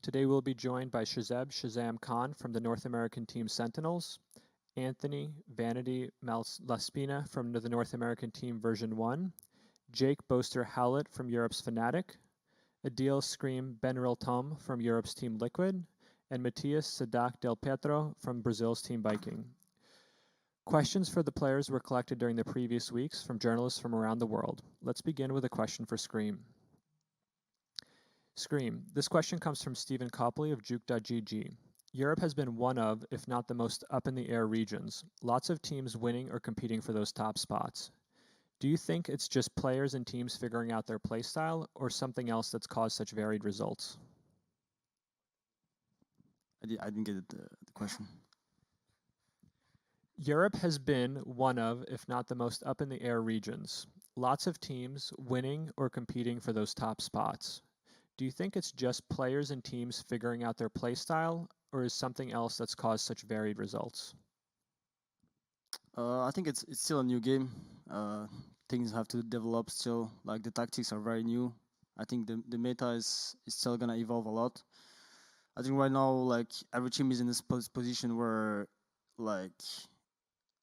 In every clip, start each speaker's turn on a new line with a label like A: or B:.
A: Today we'll be joined by ShahZaM Khan from the North American team Sentinels, Anthony Vanity Laspina from the North American team Version 1, Jake Boaster Howlett from Europe's Fnatic, Adil ScreaM Benril Tom from Europe's team Liquid, and Matias Saadhak Del Petro from Brazil's team Viking. Questions for the players were collected during the previous weeks from journalists from around the world. Let's begin with a question for ScreaM. ScreaM, this question comes from Stephen Copley of Juke.gg. Europe has been one of, if not the most up-in-the-air regions. Lots of teams winning or competing for those top spots. Do you think it's just players and teams figuring out their playstyle, or something else that's caused such varied results?
B: I didn't get the question.
A: Europe has been one of, if not the most up-in-the-air regions. Lots of teams winning or competing for those top spots. Do you think it's just players and teams figuring out their playstyle, or is something else that's caused such varied results?
B: I think it's still a new game. Things have to develop still. Like the tactics are very new. I think the meta is still gonna evolve a lot. I think right now, like every team is in this position where, like,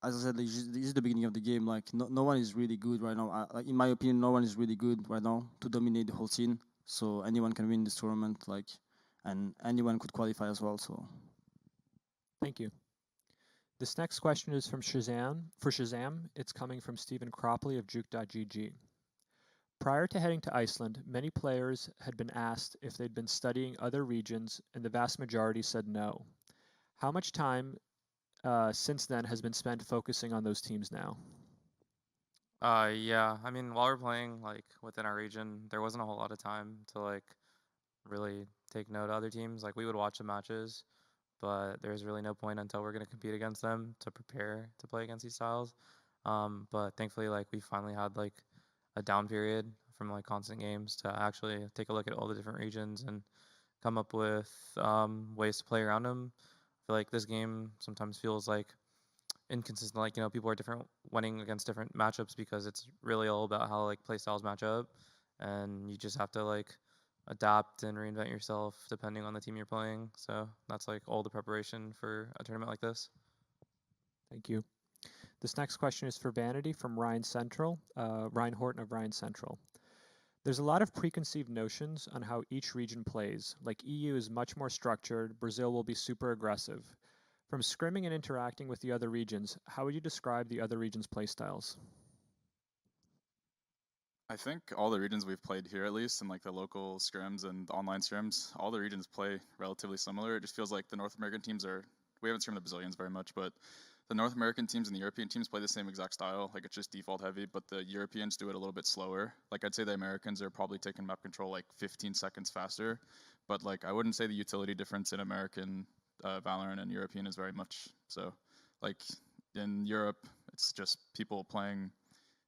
B: as I said, this is the beginning of the game. Like no one is really good right now. Like in my opinion, no one is really good right now to dominate the whole scene. So anyone can win this tournament, like, and anyone could qualify as well. So,
A: thank you. This next question is from ShahZaM. For ShahZaM, it's coming from Stephen Cropley of Juke.gg. Prior to heading to Iceland, many players had been asked if they'd been studying other regions, and the vast majority said no. How much time since then has been spent focusing on those teams now?
C: Yeah, I mean, while we're playing like within our region, there wasn't a whole lot of time to like really take note of other teams. Like we would watch the matches, but there's really no point until we're gonna compete against them to prepare to play against these styles. But thankfully, like we finally had like a down period from like constant games to actually take a look at all the different regions and come up with ways to play around them. I feel like this game sometimes feels like inconsistent. Like, you know, people are different winning against different matchups because it's really all about how like play styles match up, and you just have to like adapt and reinvent yourself depending on the team you're playing. So that's like all the preparation for a tournament like this.
A: Thank you. This next question is for Vanity from Ryan Horton of Ryan Central. There's a lot of preconceived notions on how each region plays, like EU is much more structured, Brazil will be super aggressive. From scrimming and interacting with the other regions, how would you describe the other regions' playstyles?
D: I think all the regions we've played here, at least, in like the local scrims and online scrims, all the regions play relatively similar. It just feels like the North American teams we haven't scrimmed the Brazilians very much, but the North American teams and the European teams play the same exact style. Like it's just default heavy, but the Europeans do it a little bit slower. Like I'd say the Americans are probably taking map control like 15 seconds faster, but like I wouldn't say the utility difference in American Valorant and European is very much. So like in Europe, it's just people playing.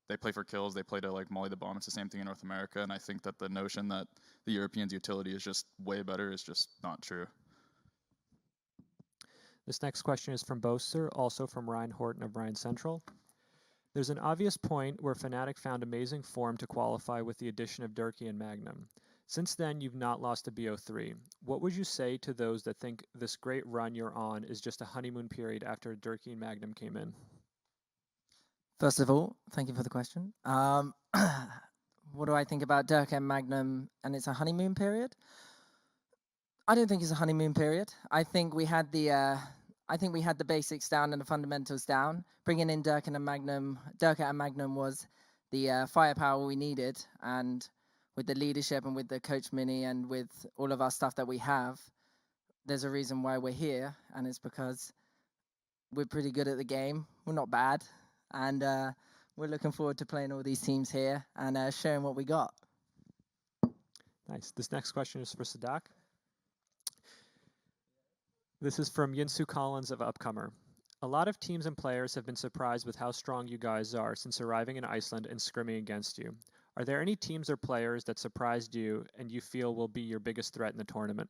D: They play for kills, they play to like molly the bomb. It's the same thing in North America, and I think that the notion that the Europeans' utility is just way better is just not true.
A: This next question is from Boaster, also from Ryan Horton of Ryan Central. There's an obvious point where Fnatic found amazing form to qualify with the addition of Durkee and Magnum. Since then, you've not lost a BO3. What would you say to those that think this great run you're on is just a honeymoon period after Durkee and Magnum came in?
E: First of all, thank you for the question. What do I think about Durkee and Magnum and it's a honeymoon period? I don't think it's a honeymoon period. I think we had the basics down and the fundamentals down. Bringing in Durkee and Magnum was the firepower we needed, and with the leadership and with the coach mini and with all of our stuff that we have, there's a reason why we're here, and it's because we're pretty good at the game. We're not bad, and we're looking forward to playing all these teams here and sharing what we got.
A: Nice. This next question is for Saadhak. This is from Yinsu Collins of Upcomer. A lot of teams and players have been surprised with how strong you guys are since arriving in Iceland and scrimming against you. Are there any teams or players that surprised you and you feel will be your biggest threat in the tournament?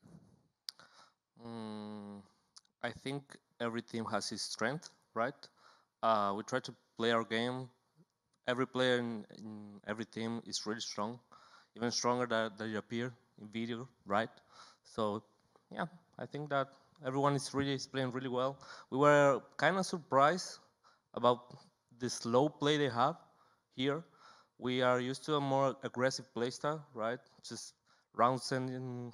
F: I think every team has its strength, right? We try to play our game. Every player in every team is really strong, even stronger than they appear in video, right? So yeah, I think that everyone is playing really well. We were kind of surprised about the slow play they have here. We are used to a more aggressive playstyle, right? Just rounds in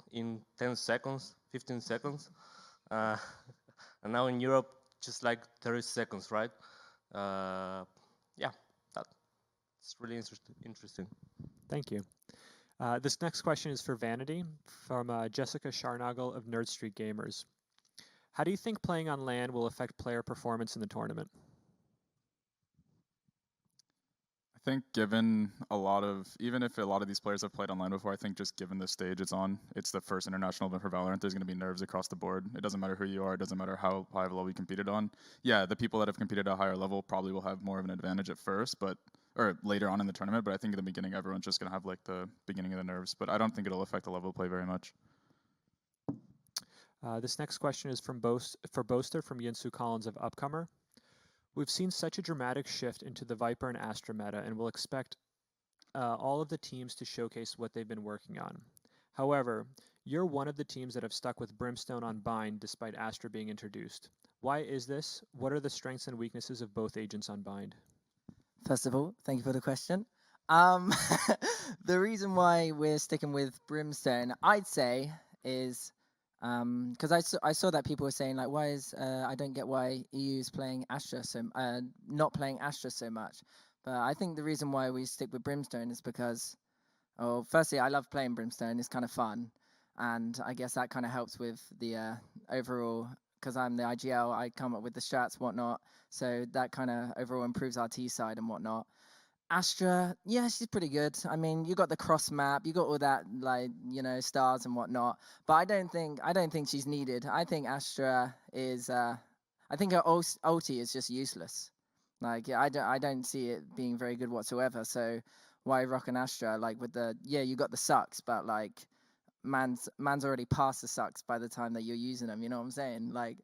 F: 10 seconds, 15 seconds. Uh, and now in Europe, just like 30 seconds, right? Yeah, that's really interesting.
A: Thank you. This next question is for Vanity from Jessica Scharnagel of Nerd Street Gamers. How do you think playing on LAN will affect player performance in the tournament?
D: I think given a lot of, even if a lot of these players have played online before, I think just given the stage it's on, it's the first international event for Valorant, there's going to be nerves across the board. It doesn't matter who you are, it doesn't matter how high of a level you competed on. Yeah, the people that have competed at a higher level probably will have more of an advantage at first, or later on in the tournament, but I think in the beginning everyone's just going to have like the beginning of the nerves, but I don't think it'll affect the level of play very much.
A: This next question is for Boaster from Yinsu Collins of Upcomer. We've seen such a dramatic shift into the Viper and Astra meta, and we'll expect all of the teams to showcase what they've been working on. However, you're one of the teams that have stuck with Brimstone on Bind despite Astra being introduced. Why is this? What are the strengths and weaknesses of both agents on Bind?
E: First of all, thank you for the question. The reason why we're sticking with Brimstone, I'd say, is because I saw that people were saying like, why is I don't get why EU is playing Astra not playing Astra so much. But I think the reason why we stick with Brimstone is because, firstly, I love playing Brimstone. It's kind of fun, and I guess that kind of helps with the overall. Because I'm the IGL, I come up with the strats, whatnot. So that kind of overall improves our T side and whatnot. Astra, yeah, she's pretty good. I mean, you got the cross map, you got all that, like, stars and whatnot. But I don't think she's needed. I think Astra is, I think her ulti is just useless. Like, I don't see it being very good whatsoever. So why rock an Astra? Like with you got the sucks, but like, man's already past the sucks by the time that you're using them. You know what I'm saying? Like,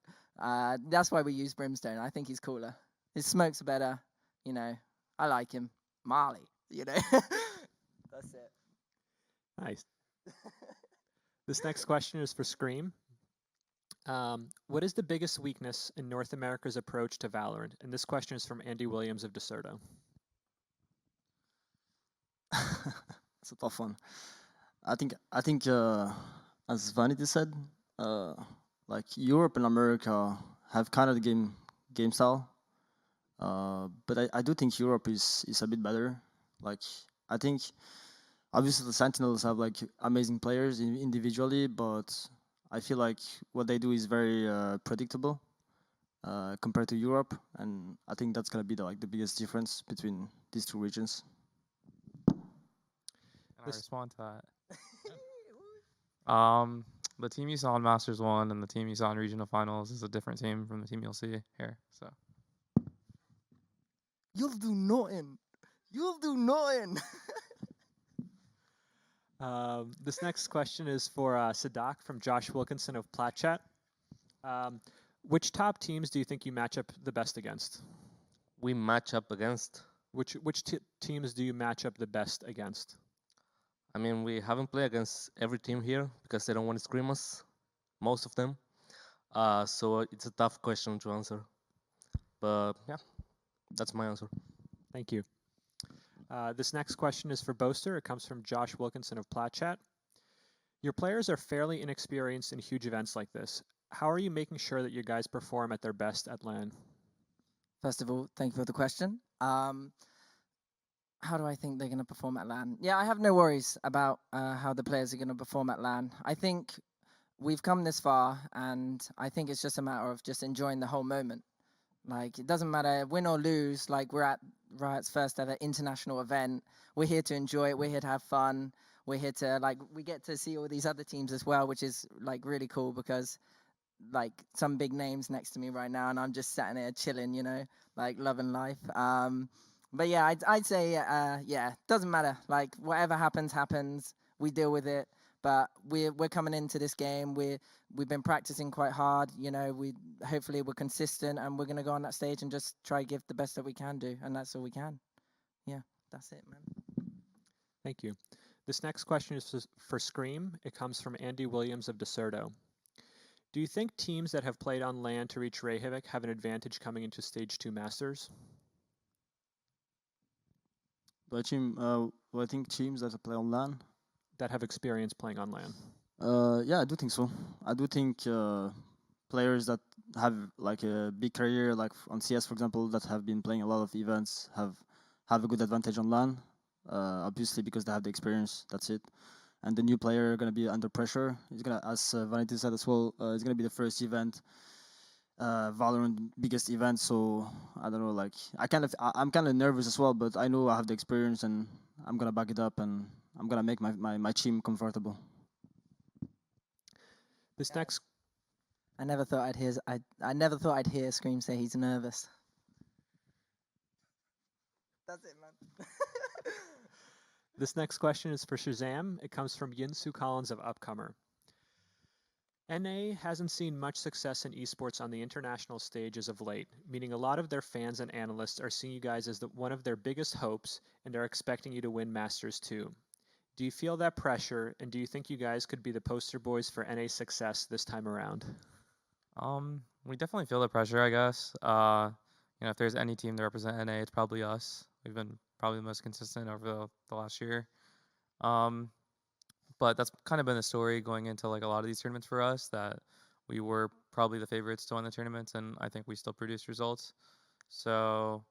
E: that's why we use Brimstone. I think he's cooler. His smokes are better. I like him. Marley, That's it.
A: Nice. This next question is for ScreaM. What is the biggest weakness in North America's approach to Valorant? And this question is from Andy Williams of Deserto.
B: It's a tough one. I think as Vanity said, like Europe and America have kind of the game style, but I do think Europe is a bit better. Like I think obviously the Sentinels have like amazing players individually, but I feel like what they do is very predictable compared to Europe, and I think that's gonna be the biggest difference between these two regions.
C: Can I respond to that? The team you saw in Masters 1 and the team you saw in regional finals is a different team from the team you'll see here. So
E: You'll do nothing.
A: This next question is for Saadhak from Josh Wilkinson of PlatChat. Which top teams do you think you match up the best against?
F: We match up against.
A: Which teams do you match up the best against?
F: I mean, we haven't played against every team here because they don't want to scream us, most of them. So it's a tough question to answer. But yeah, that's my answer.
A: Thank you. This next question is for Boaster. It comes from Josh Wilkinson of PlatChat. Your players are fairly inexperienced in huge events like this. How are you making sure that your guys perform at their best at LAN?
E: First of all, thank you for the question. How do I think they're going to perform at LAN? Yeah, I have no worries about how the players are going to perform at LAN. I think we've come this far, and I think it's just a matter of just enjoying the whole moment. Like, it doesn't matter win or lose. Like, we're at Riot's first ever international event. We're here to enjoy it. We're here to have fun. We're here to, like, we get to see all these other teams as well, which is, like, really cool because, like, some big names next to me right now, and I'm just sitting here chilling, like, loving life. But yeah, I'd say, yeah, doesn't matter. Like, whatever happens. We deal with it. But we're coming into this game. We've been practicing quite hard. Hopefully we're consistent, and we're gonna go on that stage and just try to give the best that we can do, and that's all we can. Yeah, that's it, man.
A: Thank you. This next question is for ScreaM. It comes from Andy Williams of Deserto. Do you think teams that have played on land to reach Reykjavík have an advantage coming into Stage 2 Masters?
B: But I think teams that play on LAN.
A: That have experience playing on land?
B: Yeah, I do think so. I do think players that have like a big career, like on CS, for example, that have been playing a lot of events, have a good advantage on LAN. Obviously, because they have the experience. That's it. And the new player gonna be under pressure. He's gonna, as Vanity said as well, it's gonna be the first event, Valorant biggest event. So I don't know, like I'm kind of nervous as well, but I know I have the experience and I'm gonna back it up and I'm gonna make my team comfortable.
A: This next
E: I never thought I'd hear ScreaM say he's nervous. That's it, man.
A: This next question is for ShahZaM. It comes from Yinsu Collins of Upcomer. NA hasn't seen much success in esports on the international stage as of late, meaning a lot of their fans and analysts are seeing you guys as one of their biggest hopes and are expecting you to win Masters too. Do you feel that pressure, and do you think you guys could be the poster boys for NA success this time around?
C: We definitely feel the pressure, I guess. If there's any team to represent NA, it's probably us. We've been probably the most consistent over the last year. But that's kind of been the story going into like a lot of these tournaments for us, that we were probably the favorites to win the tournaments, and I think we still produced results. So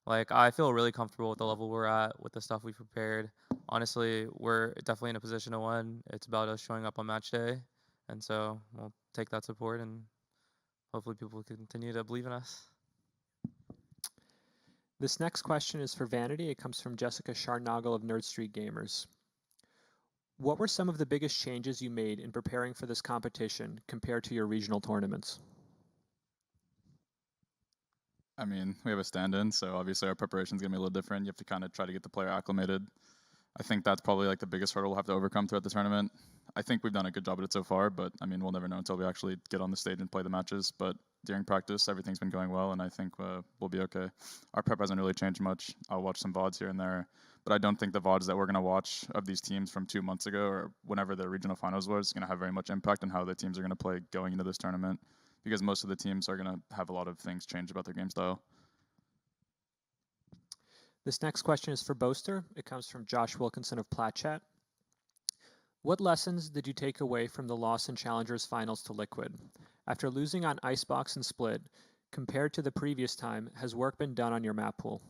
C: like I feel really comfortable with the level we're at, with the stuff we've prepared. Honestly, we're definitely in a position to win. It's about us showing up on match day, and so we'll take that support, and hopefully people can continue to believe in us.
A: This next question is for Vanity. It comes from Jessica Scharnagel of Nerd Street Gamers. What were some of the biggest changes you made in preparing for this competition compared to your regional tournaments?
D: I mean, we have a stand-in, so obviously our preparation is going to be a little different. You have to kind of try to get the player acclimated. I think that's probably like the biggest hurdle we'll have to overcome throughout the tournament. I think we've done a good job at it so far, but I mean, we'll never know until we actually get on the stage and play the matches. But during practice, everything's been going well, and I think we'll be okay. Our prep hasn't really changed much. I'll watch some VODs here and there, but I don't think the VODs that we're going to watch of these teams from 2 months ago or whenever the regional finals was is going to have very much impact on how the teams are going to play going into this tournament, because most of the teams are going to have a lot of things change about their game style.
A: This next question is for Boaster. It comes from Josh Wilkinson of Platchat. What lessons did you take away from the loss in Challengers Finals to Liquid? After losing on Icebox and Split, compared to the previous time, has work been done on your map pool?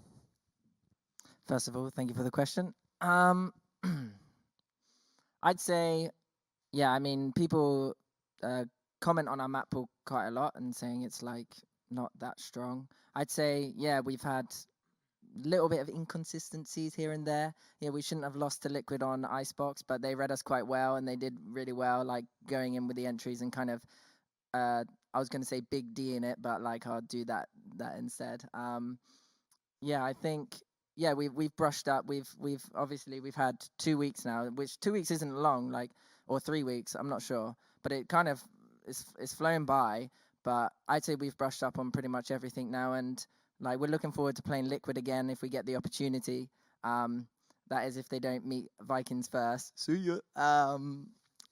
E: First of all, thank you for the question. I'd say, yeah, I mean, people comment on our map pool quite a lot and saying it's like not that strong. I'd say, yeah, we've had little bit of inconsistencies here and there. Yeah, we shouldn't have lost to Liquid on Icebox, but they read us quite well and they did really well, like going in with the entries and kind of, I was going to say big D in it, but like I'll do that instead. Yeah, I think, yeah, we've brushed up. We've had 2 weeks now, which 2 weeks isn't long, like, or 3 weeks, I'm not sure, but it kind of is flown by. But I'd say we've brushed up on pretty much everything now, and like we're looking forward to playing Liquid again if we get the opportunity. That is if they don't meet Vikings first. See ya.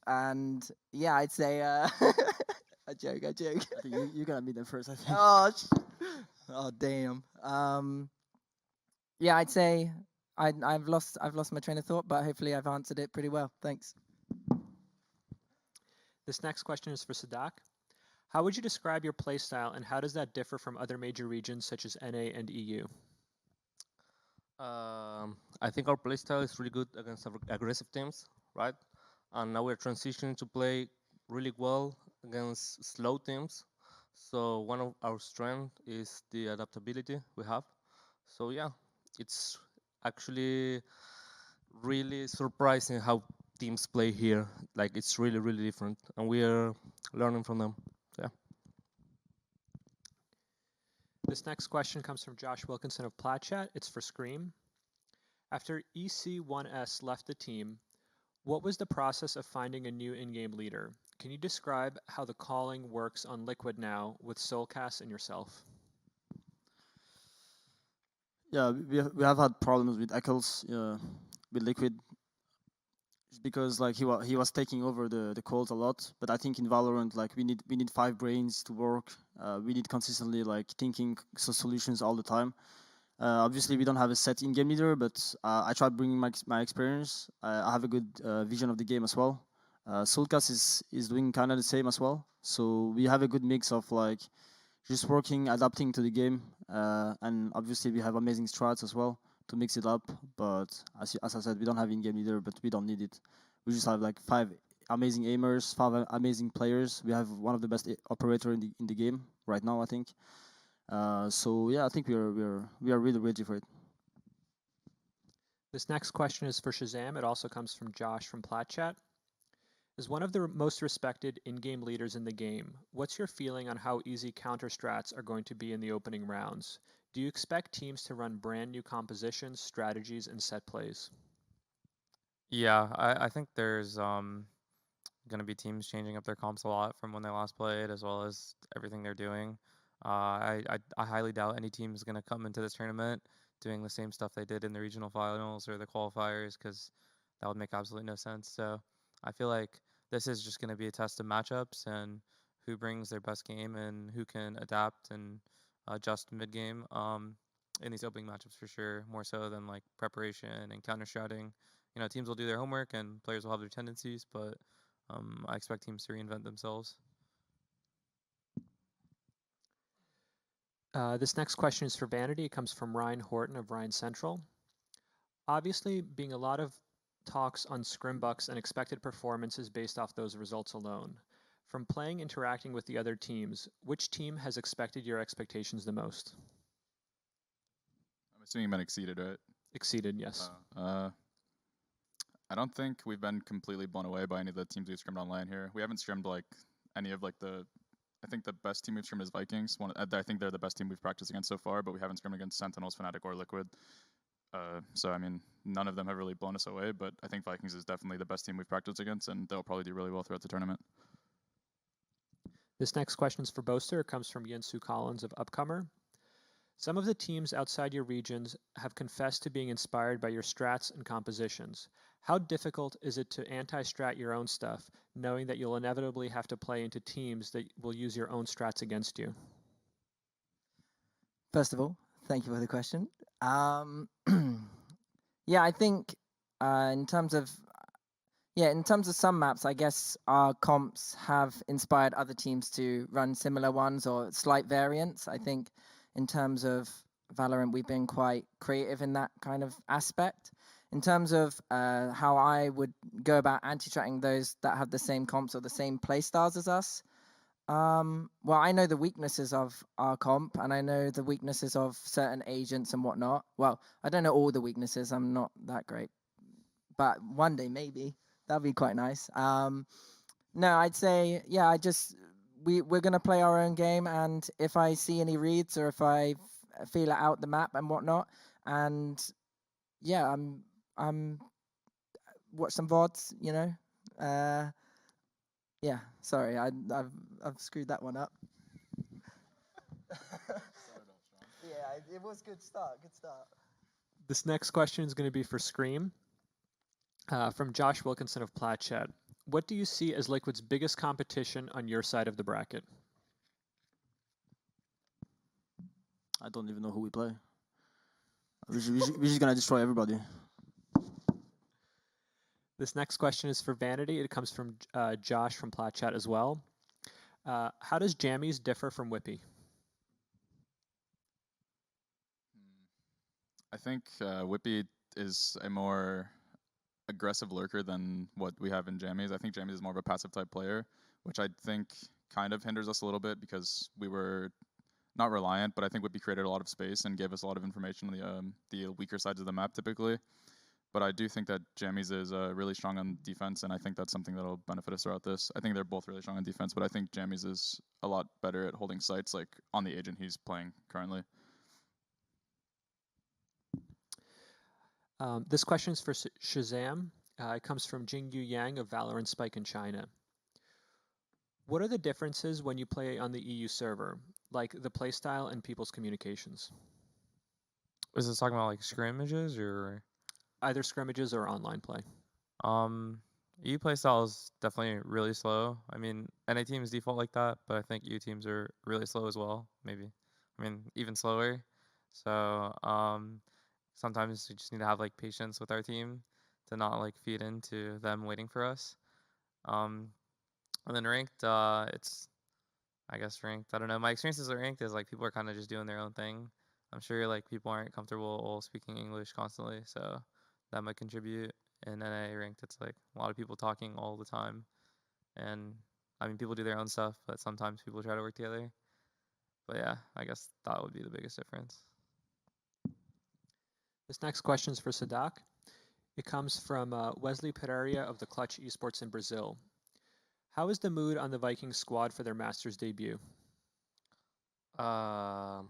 E: And yeah, I'd say I joke.
B: I think you're gonna meet them first, I think.
E: Oh damn. Yeah, I'd say I've lost my train of thought, but hopefully I've answered it pretty well. Thanks.
A: This next question is for Saadhak. How would you describe your playstyle, and how does that differ from other major regions such as NA and EU?
F: I think our playstyle is really good against aggressive teams, right? And now we're transitioning to play really well against slow teams. So one of our strengths is the adaptability we have. So yeah, it's actually really surprising how teams play here. Like it's really, really different, and we are learning from them. Yeah.
A: This next question comes from Josh Wilkinson of Platchat. It's for ScreaM. After EC1S left the team, what was the process of finding a new in-game leader? Can you describe how the calling works on Liquid now with Soulcast and yourself?
B: Yeah, we have had problems with Eccles with Liquid. because like he was taking over the calls a lot. But I think in Valorant, like we need 5 brains to work. We need consistently like thinking solutions all the time. Obviously, we don't have a set in-game leader, but I try bringing my experience. I have a good vision of the game as well. Sulkas is doing kind of the same as well. So we have a good mix of like just working, adapting to the game, and obviously we have amazing strats as well to mix it up. But as I said, we don't have in-game leader, but we don't need it. We just have like 5 amazing aimers, 5 amazing players. We have one of the best operator in the game right now, I think. So yeah, I think we are really ready for it.
A: This next question is for ShahZaM. It also comes from Josh from PlatChat. As one of the most respected in-game leaders in the game, what's your feeling on how easy counter strats are going to be in the opening rounds? Do you expect teams to run brand new compositions, strategies, and set plays?
C: Yeah, I think there's gonna be teams changing up their comps a lot from when they last played, as well as everything they're doing. I highly doubt any team is gonna come into this tournament doing the same stuff they did in the regional finals or the qualifiers, because that would make absolutely no sense. So I feel like this is just gonna be a test of matchups and who brings their best game and who can adapt and adjust mid game in these opening matchups for sure, more so than like preparation and counter stratting. You know, teams will do their homework and players will have their tendencies, but I expect teams to reinvent themselves.
A: This next question is for Vanity. It comes from Ryan Horton of Ryan Central. Obviously, being a lot of talks on scrimbucks and expected performances based off those results alone. From playing, interacting with the other teams, which team has exceeded your expectations the most?
D: I'm assuming you've been exceeded, right?
A: Exceeded, yes.
D: I don't think we've been completely blown away by any of the teams we've scrimmed online here. We haven't scrimmed like any of like I think the best team we've scrimmed is Vikings. I think they're the best team we've practiced against so far, but we haven't scrimmed against Sentinels, Fnatic, or Liquid. So I mean, none of them have really blown us away, but I think Vikings is definitely the best team we've practiced against, and they'll probably do really well throughout the tournament.
A: This next question is for Boaster. It comes from Yinsu Collins of Upcomer. Some of the teams outside your regions have confessed to being inspired by your strats and compositions. How difficult is it to anti-strat your own stuff, knowing that you'll inevitably have to play into teams that will use your own strats against you?
E: First of all, thank you for the question. Yeah, I think in terms of some maps, I guess our comps have inspired other teams to run similar ones or slight variants. I think in terms of Valorant, we've been quite creative in that kind of aspect. In terms of how I would go about anti-stratting those that have the same comps or the same play styles as us, well, I know the weaknesses of our comp, and I know the weaknesses of certain agents and whatnot. Well, I don't know all the weaknesses. I'm not that great. But one day, maybe. That'd be quite nice. No, I'd say, yeah, we're going to play our own game, and if I see any reads or if I feel it out the map and whatnot, and yeah, I'm watch some VODs, you know. Yeah, sorry, I've screwed that one up. Yeah, it was good start.
A: This next question is going to be for ScreaM. From Josh Wilkinson of PlatChat. What do you see as Liquid's biggest competition on your side of the bracket?
B: I don't even know who we play. We're just gonna destroy everybody.
A: This next question is for Vanity. It comes from Josh from PlatChat as well. How does Jammies differ from Whippy?
D: I think Whippy is a more aggressive lurker than what we have in Jammies. I think Jammies is more of a passive type player, which I think kind of hinders us a little bit because we were not reliant, but I think Whippy created a lot of space and gave us a lot of information on the weaker sides of the map typically. But I do think that Jammies is really strong on defense, and I think that's something that'll benefit us throughout this. I think they're both really strong on defense, but I think Jammies is a lot better at holding sites, like on the agent he's playing currently.
A: This question is for ShahZaM. It comes from Jingyu Yang of Valorant Spike in China. What are the differences when you play on the EU server, like the playstyle and people's communications?
C: Is this talking about like scrimmages or
A: either scrimmages or online play?
C: EU playstyle is definitely really slow. I mean, NA teams default like that, but I think EU teams are really slow as well. Maybe, I mean, even slower. So sometimes we just need to have like patience with our team to not like feed into them waiting for us. Um, and then ranked, it's I guess ranked. I don't know. My experiences with ranked is like people are kind of just doing their own thing. I'm sure like people aren't comfortable speaking English constantly, so that might contribute. In NA ranked, it's like a lot of people talking all the time, and I mean people do their own stuff, but sometimes people try to work together. But yeah, I guess that would be the biggest difference.
A: This next question is for Saadhak. It comes from Wesley Pereira of the Clutch Esports in Brazil. How is the mood on the Vikings squad for their Masters debut?
F: Uh,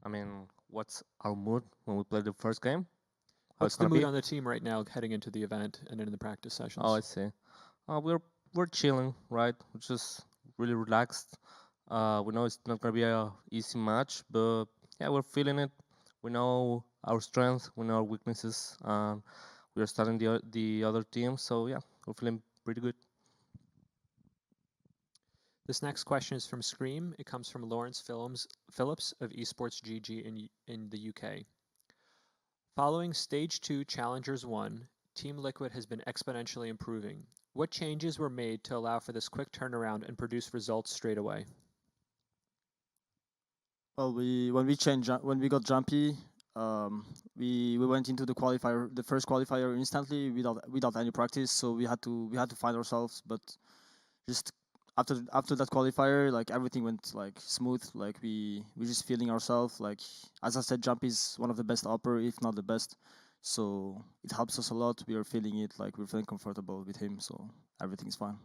F: I mean, what's our mood when we play the first game? How
A: What's
F: it's
A: the
F: gonna
A: mood
F: be?
A: on the team right now heading into the event and in the practice sessions?
F: Oh, I see. We're chilling, right? We're just really relaxed. We know it's not gonna be a easy match, but yeah, we're feeling it. We know our strengths, we know our weaknesses. We are studying the other team, so yeah, we're feeling pretty good.
A: This next question is from ScreaM. It comes from Lawrence Phillips of Esports GG in the UK. Following Stage 2 Challengers 1, Team Liquid has been exponentially improving. What changes were made to allow for this quick turnaround and produce results straight away?
B: Well, when we got jumpy, we went into the first qualifier instantly without any practice. So we had to find ourselves. But just after that qualifier, like everything went like smooth. Like we just feeling ourselves. Like as I said, Jump is one of the best upper, if not the best. So it helps us a lot. We are feeling it. Like we're feeling comfortable with him. So everything's fine.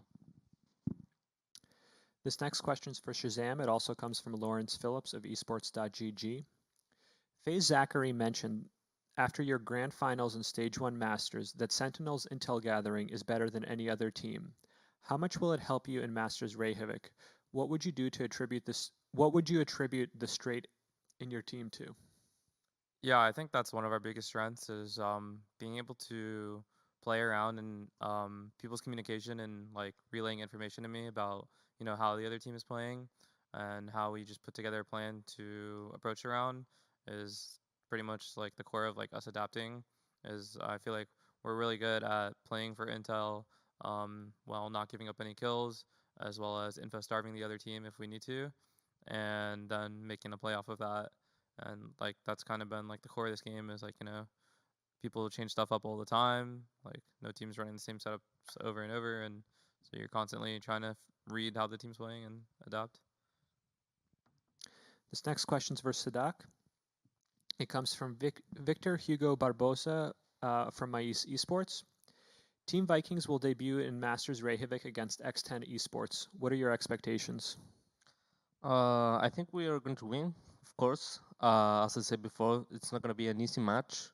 A: This next question is for ShahZaM. It also comes from Lawrence Phillips of esports.gg. FaZe Zachary mentioned after your grand finals and Stage 1 Masters that Sentinels intel gathering is better than any other team. How much will it help you in Masters Reykjavík? What would you do to attribute this? What would you attribute the straight in your team to?
C: Yeah, I think that's one of our biggest strengths is being able to play around and people's communication and like relaying information to me about how the other team is playing and how we just put together a plan to approach around is pretty much like the core of like us adapting. Is I feel like we're really good at playing for intel while not giving up any kills, as well as info starving the other team if we need to, and then making a play off of that. And like that's kind of been like the core of this game is like people change stuff up all the time, like no team's running the same setups over and over, and so you're constantly trying to read how the team's playing and adapt.
A: This next question is for Saadhak. It comes from Victor Hugo Barbosa from Mais Esports. Team Vikings will debut in Masters Reykjavík against X10 Esports. What are your expectations?
F: I think we are going to win, of course. As I said before, it's not going to be an easy match,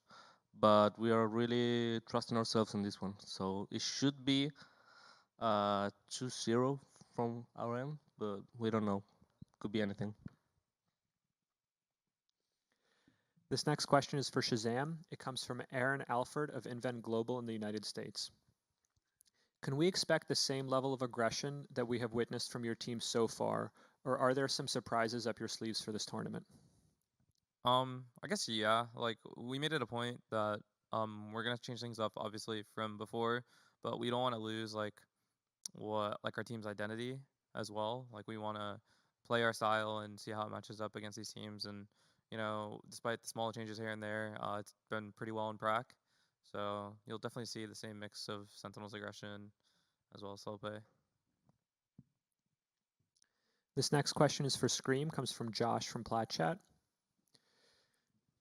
F: but we are really trusting ourselves in this one. So it should be 2-0 from our end, but we don't know. Could be anything.
A: This next question is for ShahZaM. It comes from Aaron Alford of Invent Global in the United States. Can we expect the same level of aggression that we have witnessed from your team so far, or are there some surprises up your sleeves for this tournament?
C: I guess yeah. Like we made it a point that we're gonna change things up obviously from before, but we don't want to lose like our team's identity as well. Like we want to play our style and see how it matches up against these teams. And despite the small changes here and there, it's been pretty well in prac. So you'll definitely see the same mix of Sentinels aggression as well as slow play.
A: This next question is for ScreaM, comes from Josh from PlatChat.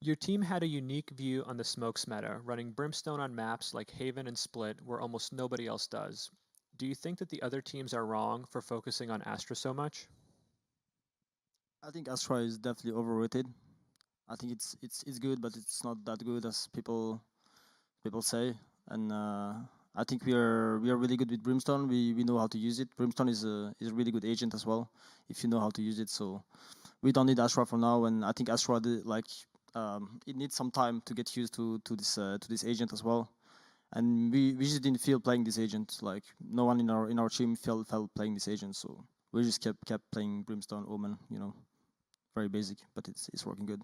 A: Your team had a unique view on the smokes meta, running Brimstone on maps like Haven and Split where almost nobody else does. Do you think that the other teams are wrong for focusing on Astra so much?
B: I think Astra is definitely overrated. I think it's good, but it's not that good as people say. And I think we are really good with Brimstone. We know how to use it. Brimstone is a really good agent as well, if you know how to use it. So we don't need Astra for now. And I think Astra it needs some time to get used to this agent as well. and we just didn't feel playing this agent. Like no one in our team felt playing this agent, so we just kept playing Brimstone, Omen. You know, very basic, but it's working good.